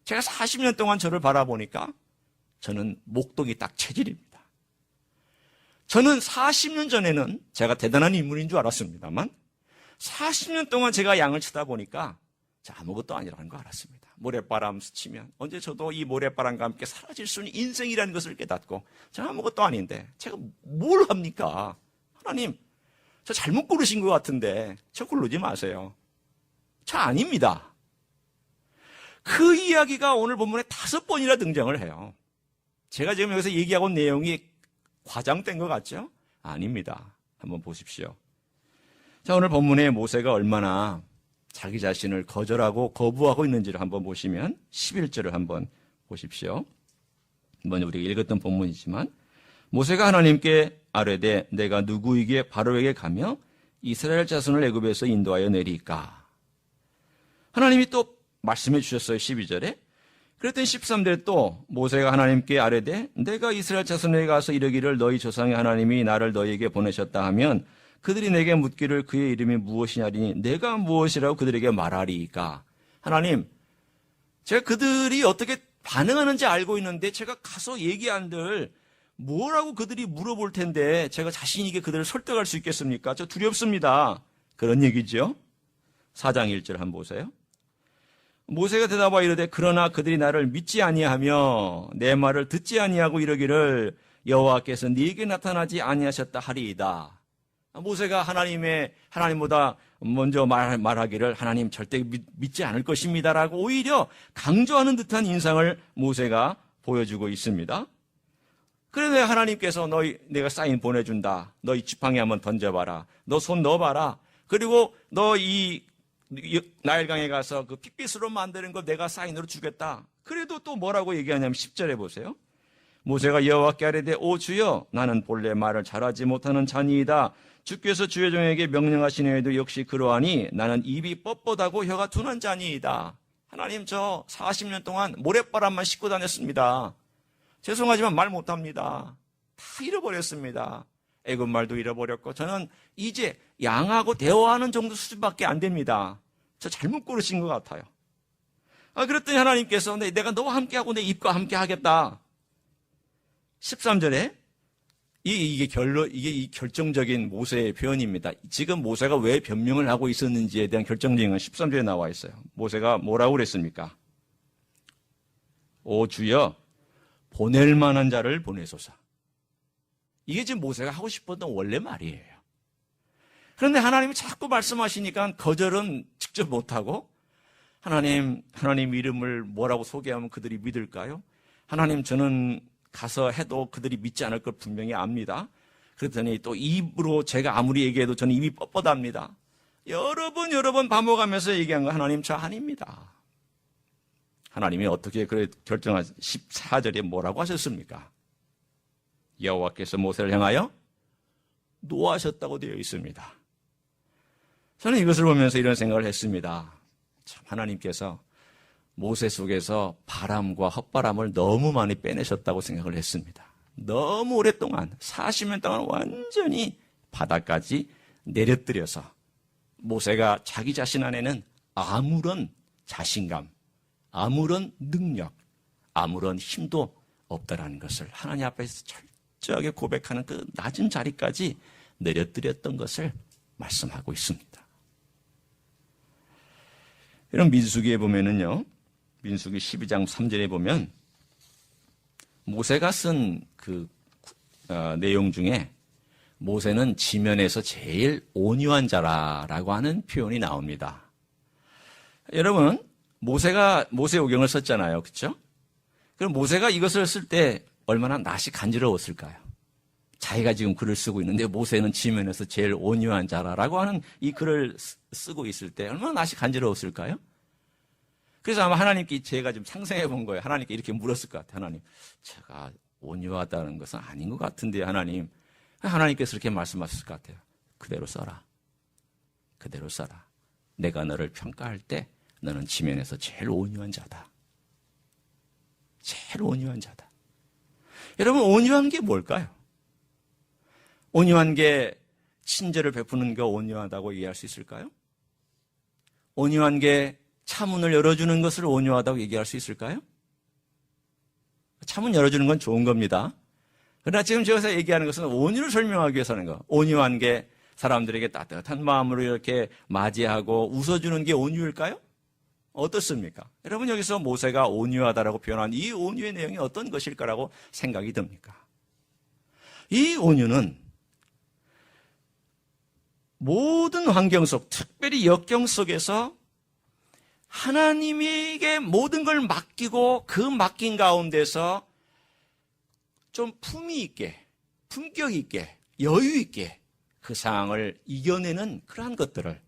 제가 40년 동안 저를 바라보니까 저는 목동이 딱 체질입니다. 저는 40년 전에는 제가 대단한 인물인 줄 알았습니다만 40년 동안 제가 양을 쳐다보니까 아무것도 아니라는 거 알았습니다. 모래바람 스치면 언제 저도 이 모래바람과 함께 사라질 수 있는 인생이라는 것을 깨닫고 저 아무것도 아닌데 제가 뭘 합니까? 하나님 저 잘못 고르신 것 같은데 저 고르지 마세요. 저 아닙니다. 그 이야기가 오늘 본문에 5번이나 등장을 해요. 제가 지금 여기서 얘기하고 온 내용이 과장된 것 같죠? 아닙니다. 한번 보십시오. 자, 오늘 본문에 모세가 얼마나 자기 자신을 거절하고 거부하고 있는지를 한번 보시면 11절을 한번 보십시오. 먼저 우리가 읽었던 본문이지만 모세가 하나님께 아뢰되 내가 누구에게 바로에게 가며 이스라엘 자손을 애굽에서 인도하여 내리까? 하나님이 또 말씀해 주셨어요. 12절에. 그랬더니 13절에 또 모세가 하나님께 아뢰되 내가 이스라엘 자손에게 가서 이르기를 너희 조상의 하나님이 나를 너희에게 보내셨다 하면 그들이 내게 묻기를 그의 이름이 무엇이냐리니 내가 무엇이라고 그들에게 말하리이까? 하나님, 제가 그들이 어떻게 반응하는지 알고 있는데 제가 가서 얘기한들 뭐라고 그들이 물어볼 텐데 제가 자신 있게 그들을 설득할 수 있겠습니까? 저 두렵습니다. 그런 얘기죠. 4장 1절 한번 보세요. 모세가 대답하여 이르되 그러나 그들이 나를 믿지 아니하며 내 말을 듣지 아니하고 이러기를 여호와께서 네게 나타나지 아니하셨다 하리이다. 모세가 하나님보다 먼저 말하기를 하나님 절대 믿지 않을 것입니다라고 오히려 강조하는 듯한 인상을 모세가 보여주고 있습니다. 그래서 하나님께서 내가 사인 보내준다. 너 이 지팡이 한번 던져봐라. 너 손 넣어봐라. 그리고 너 이 나일강에 가서 그 핏빛으로 만드는 거 내가 사인으로 주겠다. 그래도 또 뭐라고 얘기하냐면 10절에 보세요. 모세가 여호와께 아뢰되 오 주여 나는 본래 말을 잘하지 못하는 자니이다. 주께서 주의 종에게 명령하시니에도 역시 그러하니 나는 입이 뻣뻣하고 혀가 둔한 자니이다. 하나님 저 40년 동안 모래바람만 싣고 다녔습니다. 죄송하지만 말 못합니다. 다 잃어버렸습니다. 애굽 말도 잃어버렸고 저는 이제 양하고 대화하는 정도 수준밖에 안 됩니다. 저 잘못 고르신 것 같아요. 그랬더니 하나님께서 내가 너와 함께하고 내 입과 함께 하겠다. 13절에 이게 결정적인 모세의 표현입니다. 지금 모세가 왜 변명을 하고 있었는지에 대한 결정적인 건 13절에 나와 있어요. 모세가 뭐라고 그랬습니까? 오 주여 보낼 만한 자를 보내소서. 이게 지금 모세가 하고 싶었던 원래 말이에요. 그런데 하나님이 자꾸 말씀하시니까 거절은 직접 못하고 하나님 이름을 뭐라고 소개하면 그들이 믿을까요? 하나님 저는 가서 해도 그들이 믿지 않을 걸 분명히 압니다. 그랬더니 또 입으로 제가 아무리 얘기해도 저는 입이 뻣뻣합니다. 여러 번 반복하면서 얘기한 거 하나님 저 아닙니다. 하나님이 어떻게 그래 결정한 14절에 뭐라고 하셨습니까? 여호와께서 모세를 향하여 노하셨다고 되어 있습니다. 저는 이것을 보면서 이런 생각을 했습니다. 참 하나님께서 모세 속에서 바람과 헛바람을 너무 많이 빼내셨다고 생각을 했습니다. 너무 오랫동안 40년 동안 완전히 바닥까지 내려뜨려서 모세가 자기 자신 안에는 아무런 자신감, 아무런 능력, 아무런 힘도 없다라는 것을 하나님 앞에서 철저하게 고백하는 그 낮은 자리까지 내려뜨렸던 것을 말씀하고 있습니다. 이런 민수기에 보면은요, 민수기 12장 3절에 보면 모세가 쓴 그 내용 중에 모세는 지면에서 제일 온유한 자라라고 하는 표현이 나옵니다. 여러분, 모세가 모세오경을 썼잖아요. 그렇죠? 그럼 모세가 이것을 쓸 때 얼마나 낯이 간지러웠을까요? 자기가 지금 글을 쓰고 있는데 모세는 지면에서 제일 온유한 자라라고 하는 이 글을 쓰고 있을 때 얼마나 낯이 간지러웠을까요? 그래서 아마 하나님께 제가 좀 상상해 본 거예요. 하나님께 이렇게 물었을 것 같아요. 하나님, 제가 온유하다는 것은 아닌 것 같은데 하나님께서 이렇게 말씀하셨을 것 같아요. 그대로 써라. 그대로 써라. 내가 너를 평가할 때 너는 지면에서 제일 온유한 자다. 제일 온유한 자다. 여러분, 온유한 게 뭘까요? 온유한 게 친절을 베푸는 게 온유하다고 얘기할 수 있을까요? 온유한 게 차문을 열어주는 것을 온유하다고 얘기할 수 있을까요? 차문 열어주는 건 좋은 겁니다. 그러나 지금 저기서 얘기하는 것은 온유를 설명하기 위해서 하는 거. 온유한 게 사람들에게 따뜻한 마음으로 이렇게 맞이하고 웃어주는 게 온유일까요? 어떻습니까? 여러분, 여기서 모세가 온유하다라고 표현한 이 온유의 내용이 어떤 것일까라고 생각이 듭니까? 이 온유는 모든 환경 속, 특별히 역경 속에서 하나님에게 모든 걸 맡기고 그 맡긴 가운데서 좀 품위 있게, 품격 있게, 여유 있게 그 상황을 이겨내는 그러한 것들을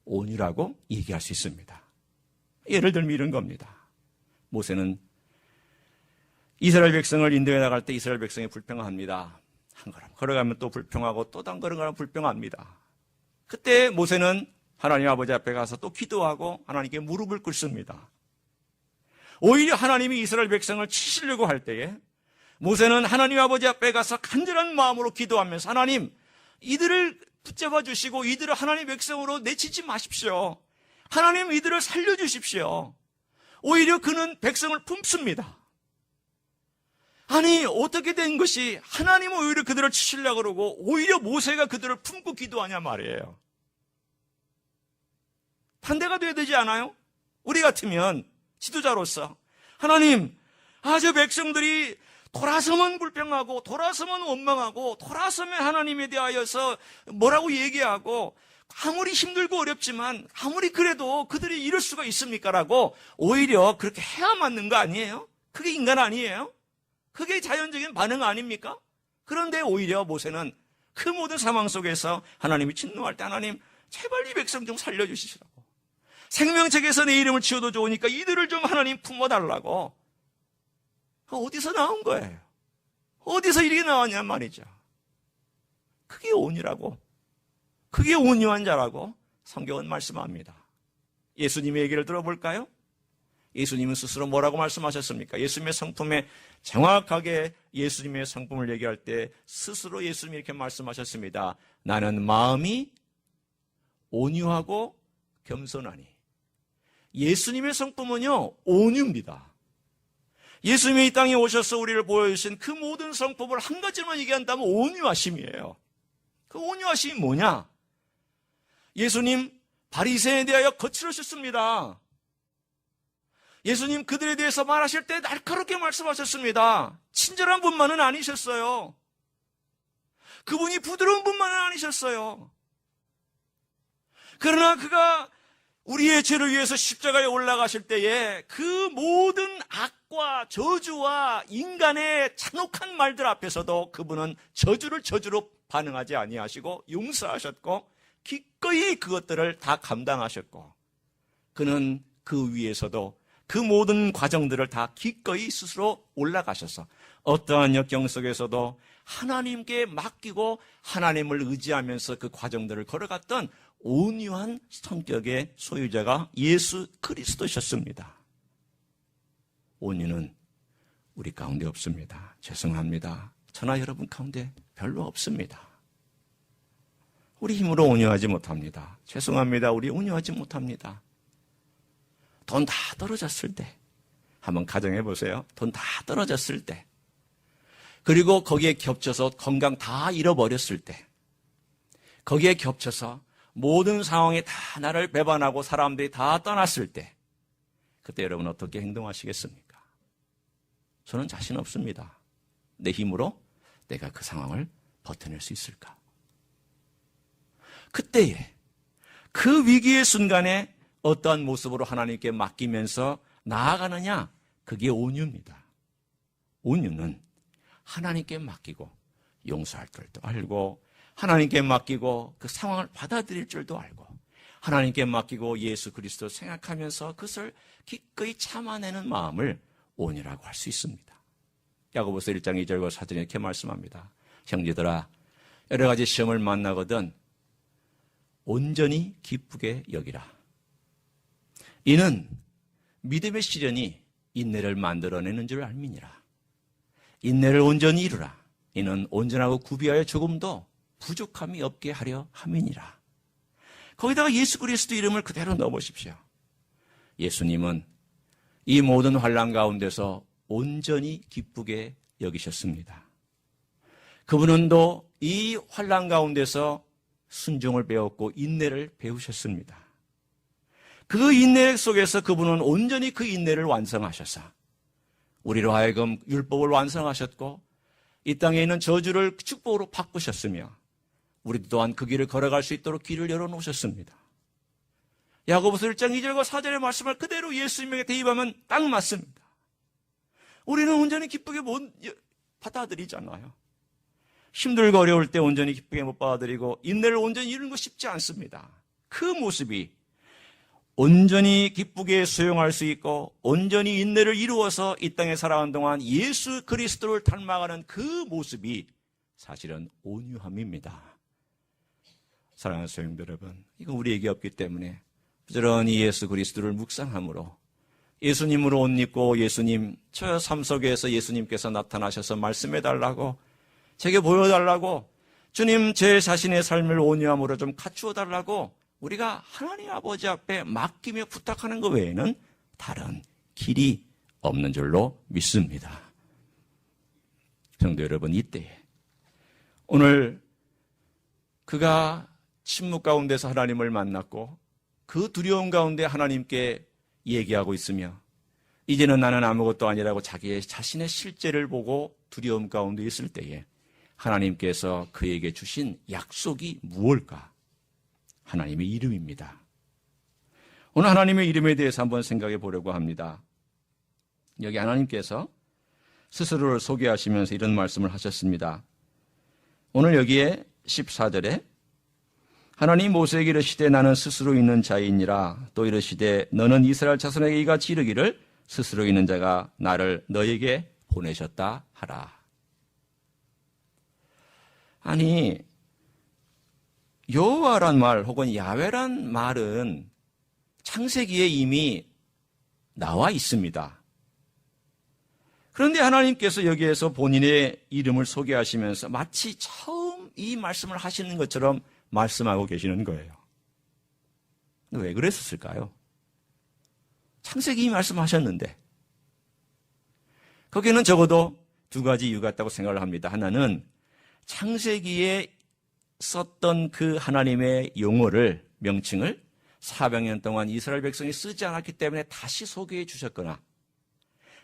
온유라고 얘기할 수 있습니다. 예를 들면 이런 겁니다. 모세는 이스라엘 백성을 인도해 나갈 때 이스라엘 백성이 불평합니다. 한 걸음 걸어가면 또 불평하고 또 한 걸음 걸어가면 불평합니다. 그때 모세는 하나님 아버지 앞에 가서 또 기도하고 하나님께 무릎을 꿇습니다. 오히려 하나님이 이스라엘 백성을 치시려고 할 때에 모세는 하나님 아버지 앞에 가서 간절한 마음으로 기도하면서 하나님, 이들을 붙잡아 주시고 이들을 하나님 백성으로 내치지 마십시오. 하나님, 이들을 살려주십시오. 오히려 그는 백성을 품습니다. 아니, 어떻게 된 것이 하나님은 오히려 그들을 치시려고 그러고 오히려 모세가 그들을 품고 기도하냐 말이에요. 반대가 돼야 되지 않아요? 우리 같으면 지도자로서 하나님, 저 백성들이 돌아서면 불평하고 돌아서면 원망하고 돌아서면 하나님에 대하여서 뭐라고 얘기하고 아무리 힘들고 어렵지만 아무리 그래도 그들이 이럴 수가 있습니까? 라고 오히려 그렇게 해야 맞는 거 아니에요? 그게 인간 아니에요? 그게 자연적인 반응 아닙니까? 그런데 오히려 모세는 그 모든 상황 속에서 하나님이 진노할 때 하나님, 제발 이 백성 좀 살려주시라고. 생명책에서 내 이름을 지어도 좋으니까 이들을 좀 하나님 품어달라고. 어디서 나온 거예요? 어디서 이렇게 나왔냔 말이죠. 그게 온유라고, 그게 온유한 자라고 성경은 말씀합니다. 예수님의 얘기를 들어볼까요? 예수님은 스스로 뭐라고 말씀하셨습니까? 예수님의 성품에 정확하게 예수님의 성품을 얘기할 때 스스로 예수님이 이렇게 말씀하셨습니다. 나는 마음이 온유하고 겸손하니. 예수님의 성품은요, 온유입니다. 예수님이 이 땅에 오셔서 우리를 보여주신 그 모든 성품을 한 가지만 얘기한다면 온유하심이에요. 그 온유하심이 뭐냐? 예수님 바리새인에 대하여 거칠으셨습니다. 예수님 그들에 대해서 말하실 때 날카롭게 말씀하셨습니다. 친절한 분만은 아니셨어요. 그분이 부드러운 분만은 아니셨어요. 그러나 그가 우리의 죄를 위해서 십자가에 올라가실 때에 그 모든 악과 저주와 인간의 잔혹한 말들 앞에서도 그분은 저주를 저주로 반응하지 아니하시고 용서하셨고 기꺼이 그것들을 다 감당하셨고 그는 그 위에서도 그 모든 과정들을 다 기꺼이 스스로 올라가셔서 어떠한 역경 속에서도 하나님께 맡기고 하나님을 의지하면서 그 과정들을 걸어갔던 온유한 성격의 소유자가 예수 그리스도셨습니다. 온유는 우리 가운데 없습니다. 죄송합니다. 저나 여러분 가운데 별로 없습니다. 우리 힘으로 온유하지 못합니다. 죄송합니다. 우리 온유하지 못합니다. 돈 다 떨어졌을 때, 한번 가정해 보세요. 돈 다 떨어졌을 때, 그리고 거기에 겹쳐서 건강 다 잃어버렸을 때, 거기에 겹쳐서 모든 상황에 다 나를 배반하고 사람들이 다 떠났을 때, 그때 여러분 어떻게 행동하시겠습니까? 저는 자신 없습니다. 내 힘으로 내가 그 상황을 버텨낼 수 있을까? 그때에 그 위기의 순간에 어떠한 모습으로 하나님께 맡기면서 나아가느냐? 그게 온유입니다. 온유는 하나님께 맡기고 용서할 줄도 알고 하나님께 맡기고 그 상황을 받아들일 줄도 알고 하나님께 맡기고 예수 그리스도 생각하면서 그것을 기꺼이 참아내는 마음을 온유라고 할 수 있습니다. 야고보서 1장 2절과 4절에 이렇게 말씀합니다. 형제들아, 여러 가지 시험을 만나거든 온전히 기쁘게 여기라. 이는 믿음의 시련이 인내를 만들어내는 줄 알미니라. 인내를 온전히 이루라. 이는 온전하고 구비하여 조금도 부족함이 없게 하려 함이니라. 거기다가 예수 그리스도 이름을 그대로 넣어보십시오. 예수님은 이 모든 환난 가운데서 온전히 기쁘게 여기셨습니다. 그분은 또 이 환난 가운데서 순종을 배웠고 인내를 배우셨습니다. 그 인내 속에서 그분은 온전히 그 인내를 완성하셔서 우리로 하여금 율법을 완성하셨고 이 땅에 있는 저주를 축복으로 바꾸셨으며 우리 또한 그 길을 걸어갈 수 있도록 길을 열어놓으셨습니다. 야고보서 1장 2절과 4절의 말씀을 그대로 예수님에게 대입하면 딱 맞습니다. 우리는 온전히 기쁘게 못 받아들이잖아요. 힘들고 어려울 때 온전히 기쁘게 못 받아들이고 인내를 온전히 이루는 거 쉽지 않습니다. 그 모습이 온전히 기쁘게 수용할 수 있고 온전히 인내를 이루어서 이 땅에 살아가는 동안 예수 그리스도를 닮아가는 그 모습이 사실은 온유함입니다. 사랑하는 성도 여러분, 이거 우리에게 없기 때문에 부지런히 예수 그리스도를 묵상함으로 예수님으로 옷 입고 예수님 저 삶 속에서 예수님께서 나타나셔서 말씀해달라고 제게 보여달라고 주님 제 자신의 삶을 온유함으로 좀 갖추어달라고 우리가 하나님 아버지 앞에 맡기며 부탁하는 것 외에는 다른 길이 없는 줄로 믿습니다. 성도 여러분, 이때에 오늘 그가 침묵 가운데서 하나님을 만났고 그 두려움 가운데 하나님께 얘기하고 있으며 이제는 나는 아무것도 아니라고 자기의 자신의 실제를 보고 두려움 가운데 있을 때에 하나님께서 그에게 주신 약속이 무엇일까? 하나님의 이름입니다. 오늘 하나님의 이름에 대해서 한번 생각해 보려고 합니다. 여기 하나님께서 스스로를 소개하시면서 이런 말씀을 하셨습니다. 오늘 여기에 14절에 하나님 모세에게 이르시되 나는 스스로 있는 자이니라. 또 이르시되 너는 이스라엘 자손에게 이같이 이르기를 스스로 있는 자가 나를 너에게 보내셨다 하라. 아니, 여호와란 말 혹은 야훼란 말은 창세기에 이미 나와 있습니다. 그런데 하나님께서 여기에서 본인의 이름을 소개하시면서 마치 처음 이 말씀을 하시는 것처럼 말씀하고 계시는 거예요. 왜 그랬었을까요? 창세기 말씀하셨는데 거기에는 적어도 두 가지 이유가 있다고 생각을 합니다. 하나는 창세기에 썼던 그 하나님의 용어를 명칭을 400년 동안 이스라엘 백성이 쓰지 않았기 때문에 다시 소개해 주셨거나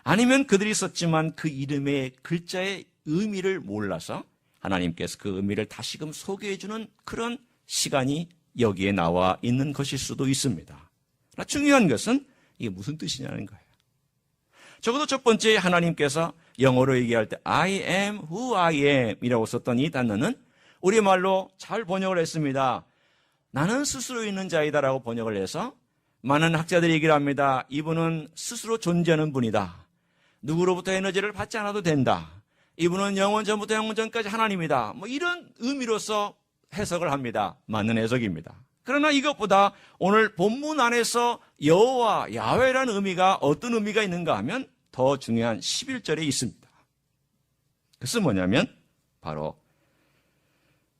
아니면 그들이 썼지만 그 이름의 글자의 의미를 몰라서 하나님께서 그 의미를 다시금 소개해 주는 그런 시간이 여기에 나와 있는 것일 수도 있습니다. 그러나 중요한 것은 이게 무슨 뜻이냐는 거예요. 적어도 첫 번째 하나님께서 영어로 얘기할 때 I am who I am 이라고 썼던 이 단어는 우리말로 잘 번역을 했습니다. 나는 스스로 있는 자이다라고 번역을 해서 많은 학자들이 얘기를 합니다. 이분은 스스로 존재하는 분이다. 누구로부터 에너지를 받지 않아도 된다. 이분은 영원 전부터 영원 전까지 하나님이다. 뭐 이런 의미로서 해석을 합니다. 맞는 해석입니다. 그러나 이것보다 오늘 본문 안에서 여호와, 야훼라는 의미가 어떤 의미가 있는가 하면 더 중요한 11절에 있습니다. 그것은 뭐냐면 바로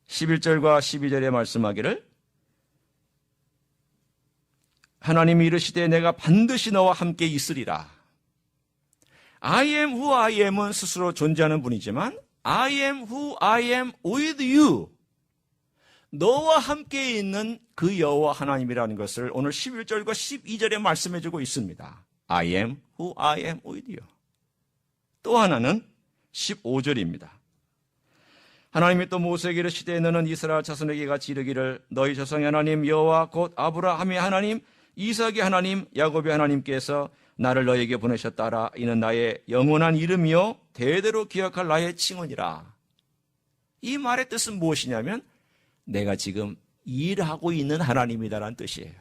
11절과 12절에 말씀하기를 하나님이 이르시되 내가 반드시 너와 함께 있으리라. I am who I am은 스스로 존재하는 분이지만 I am who I am with you. 너와 함께 있는 그 여호와 하나님이라는 것을 오늘 11절과 12절에 말씀해주고 있습니다. I am who I am with you. 또 하나는 15절입니다. 하나님이 또 모세에게 이르시되 너는 이스라엘 자손에게 같이 이르기를 너희 조상의 하나님 여호와 곧 아브라함의 하나님 이삭의 하나님 야곱의 하나님께서 나를 너에게 보내셨다라. 이는 나의 영원한 이름이요 대대로 기억할 나의 칭언이라. 이 말의 뜻은 무엇이냐면 내가 지금 일하고 있는 하나님이다라는 뜻이에요.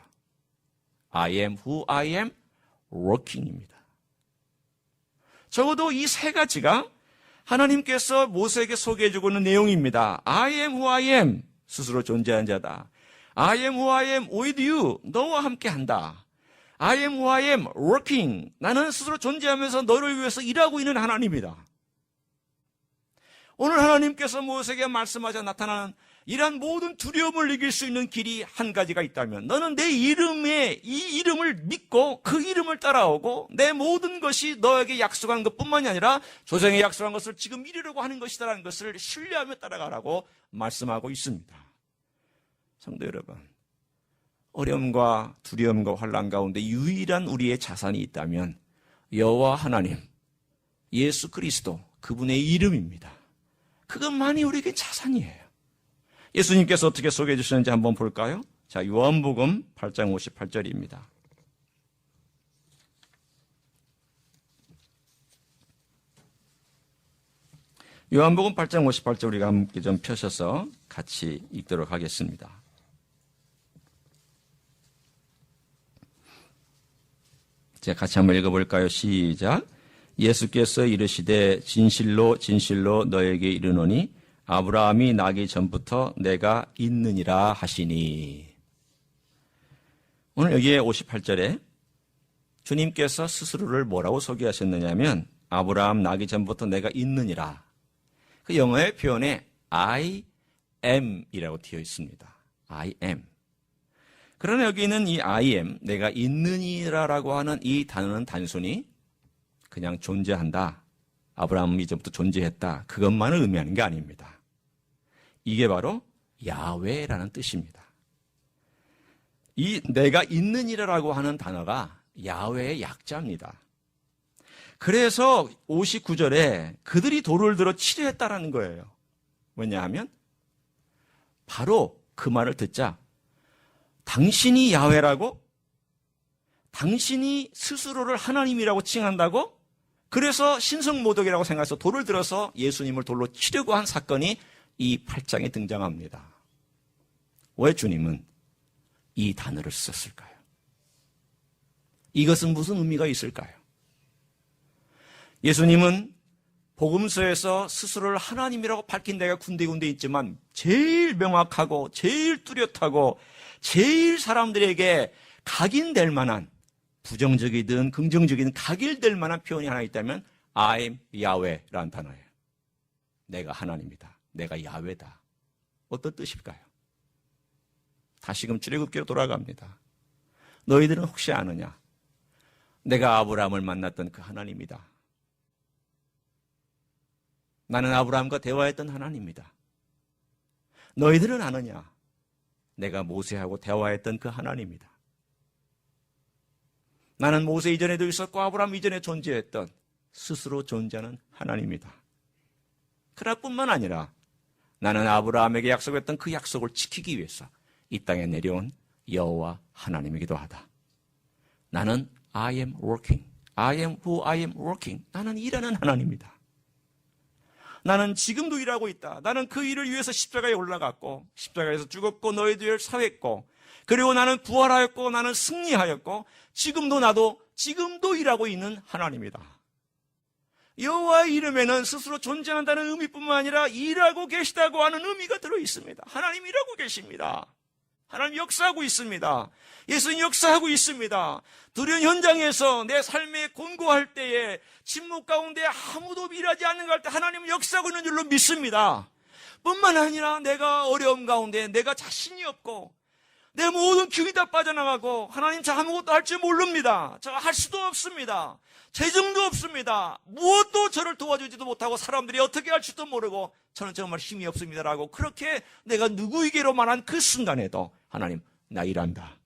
I am who I am working입니다. 적어도 이 세 가지가 하나님께서 모세에게 소개해주고 있는 내용입니다. I am who I am. 스스로 존재한 자다. I am who I am with you. 너와 함께 한다. I am who I am working. 나는 스스로 존재하면서 너를 위해서 일하고 있는 하나님이다. 오늘 하나님께서 모세에게 말씀하셔 나타나는 이러한 모든 두려움을 이길 수 있는 길이 한 가지가 있다면 너는 내 이름에 이 이름을 믿고 그 이름을 따라오고 내 모든 것이 너에게 약속한 것뿐만이 아니라 조상에 약속한 것을 지금 이루려고 하는 것이다라는 것을 신뢰하며 따라가라고 말씀하고 있습니다. 성도 여러분, 어려움과 두려움과 환난 가운데 유일한 우리의 자산이 있다면 여호와 하나님, 예수 그리스도 그분의 이름입니다. 그것만이 우리에게 자산이에요. 예수님께서 어떻게 소개해 주셨는지 한번 볼까요? 자, 요한복음 8장 58절입니다. 요한복음 8장 58절 우리가 함께 좀 펴셔서 같이 읽도록 하겠습니다. 자, 같이 한번 읽어볼까요? 시작. 예수께서 이르시되 진실로 진실로 너에게 이르노니 아브라함이 나기 전부터 내가 있느니라 하시니. 오늘 여기에 58절에 주님께서 스스로를 뭐라고 소개하셨느냐면 아브라함 나기 전부터 내가 있느니라. 그 영어의 표현에 I am 이라고 되어 있습니다. I am. 그러나 여기 있는 이 I am, 내가 있느니라라고 하는 이 단어는 단순히 그냥 존재한다. 아브라함이 이전부터 존재했다. 그것만을 의미하는 게 아닙니다. 이게 바로 야훼라는 뜻입니다. 이 내가 있느니라라고 하는 단어가 야훼의 약자입니다. 그래서 59절에 그들이 돌을 들어 치려 했다라는 거예요. 왜냐하면 바로 그 말을 듣자 당신이 야훼라고? 당신이 스스로를 하나님이라고 칭한다고? 그래서 신성모독이라고 생각해서 돌을 들어서 예수님을 돌로 치려고 한 사건이 이 8장에 등장합니다. 왜 주님은 이 단어를 썼을까요? 이것은 무슨 의미가 있을까요? 예수님은 복음서에서 스스로를 하나님이라고 밝힌 데가 군데군데 있지만 제일 명확하고 제일 뚜렷하고 제일 사람들에게 각인될 만한 부정적이든 긍정적이든 각일될 만한 표현이 하나 있다면 I am 야훼라는 단어예요. 내가 하나님이다. 내가 야훼다. 어떤 뜻일까요? 다시금 출애굽기로 돌아갑니다. 너희들은 혹시 아느냐? 내가 아브라함을 만났던 그 하나님이다. 나는 아브라함과 대화했던 하나님이다. 너희들은 아느냐? 내가 모세하고 대화했던 그 하나님이다. 나는 모세 이전에도 있었고 아브라함 이전에 존재했던 스스로 존재하는 하나님이다. 그뿐만 아니라 나는 아브라함에게 약속했던 그 약속을 지키기 위해서 이 땅에 내려온 여호와 하나님이기도 하다. 나는 I am working. I am who I am working. 나는 일하는 하나님이다. 나는 지금도 일하고 있다. 나는 그 일을 위해서 십자가에 올라갔고 십자가에서 죽었고 너희들을 사했고 그리고 나는 부활하였고 나는 승리하였고 지금도 일하고 있는 하나님이다. 여호와의 이름에는 스스로 존재한다는 의미뿐만 아니라 일하고 계시다고 하는 의미가 들어있습니다. 하나님 일하고 계십니다. 하나님 역사하고 있습니다. 예수님 역사하고 있습니다. 두려운 현장에서 내 삶에 곤고할 때에 침묵 가운데 아무도 일하지 않는 걸 할 때 하나님은 역사하고 있는 줄로 믿습니다. 뿐만 아니라 내가 어려움 가운데 내가 자신이 없고 내 모든 기운이 다 빠져나가고 하나님 저 아무것도 할 줄 모릅니다. 저 할 수도 없습니다. 재정도 없습니다. 무엇도 저를 도와주지도 못하고 사람들이 어떻게 할지도 모르고 저는 정말 힘이 없습니다라고 그렇게 내가 누구에게로 말한 그 순간에도 하나님 나 일한다.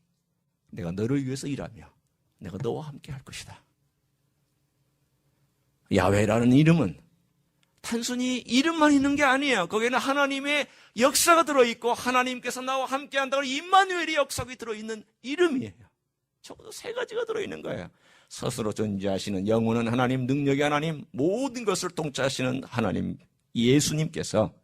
내가 너를 위해서 일하며 내가 너와 함께 할 것이다. 야훼라는 이름은 단순히 이름만 있는 게 아니에요. 거기에는 하나님의 역사가 들어있고 하나님께서 나와 함께 한다고 임마누엘의 역사가 들어있는 이름이에요. 적어도 3가지가 들어있는 거예요. 스스로 존재하시는 영원한 하나님, 능력의 하나님, 모든 것을 통치하시는 하나님 예수님께서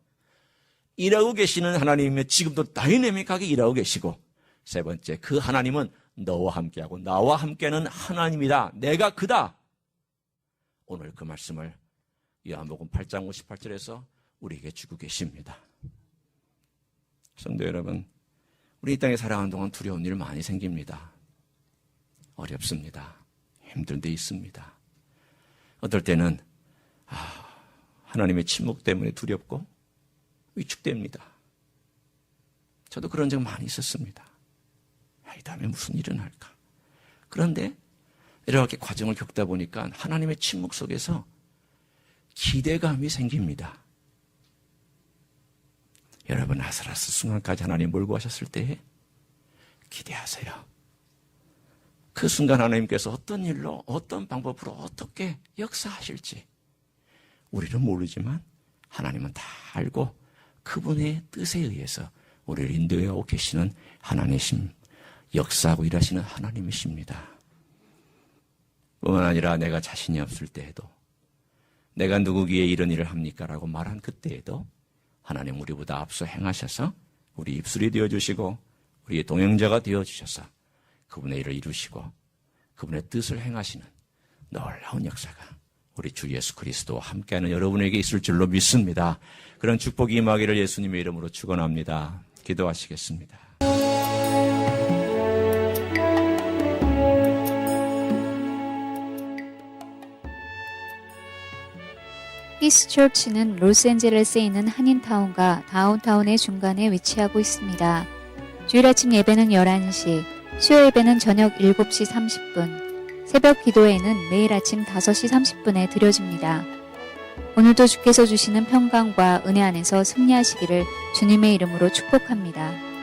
일하고 계시는 하나님의 지금도 다이내믹하게 일하고 계시고 3번째 그 하나님은 너와 함께하고 나와 함께하는 하나님이다. 내가 그다. 오늘 그 말씀을 요한복음 8장 58절에서 우리에게 주고 계십니다. 성도 여러분, 우리 이 땅에 살아가는 동안 두려운 일 많이 생깁니다. 어렵습니다. 힘든 데 있습니다. 어떨 때는 하나님의 침묵 때문에 두렵고 위축됩니다. 저도 그런 적 많이 있었습니다. 이 다음에 무슨 일이 날까? 그런데 이렇게 과정을 겪다 보니까 하나님의 침묵 속에서 기대감이 생깁니다. 여러분, 아슬아슬 순간까지 하나님 몰고 가셨을 때에 기대하세요. 그 순간 하나님께서 어떤 일로, 어떤 방법으로 어떻게 역사하실지 우리는 모르지만 하나님은 다 알고 그분의 뜻에 의해서 우리를 인도해 오고 계시는 하나님이심, 역사하고 일하시는 하나님이십니다. 뿐만 아니라 내가 자신이 없을 때에도, 내가 누구기에 이런 일을 합니까? 라고 말한 그때에도 하나님 우리보다 앞서 행하셔서 우리 입술이 되어주시고 우리의 동행자가 되어주셔서 그분의 일을 이루시고 그분의 뜻을 행하시는 놀라운 역사가 우리 주 예수 그리스도와 함께하는 여러분에게 있을 줄로 믿습니다. 그런 축복이 임하기를 예수님의 이름으로 축원합니다. 기도하시겠습니다. 히스처치는 로스앤젤레스에 있는 한인타운과 다운타운의 중간에 위치하고 있습니다. 주일 아침 예배는 11시, 수요 예배는 저녁 7시 30분, 새벽 기도회는 매일 아침 5시 30분에 드려집니다. 오늘도 주께서 주시는 평강과 은혜 안에서 승리하시기를 주님의 이름으로 축복합니다.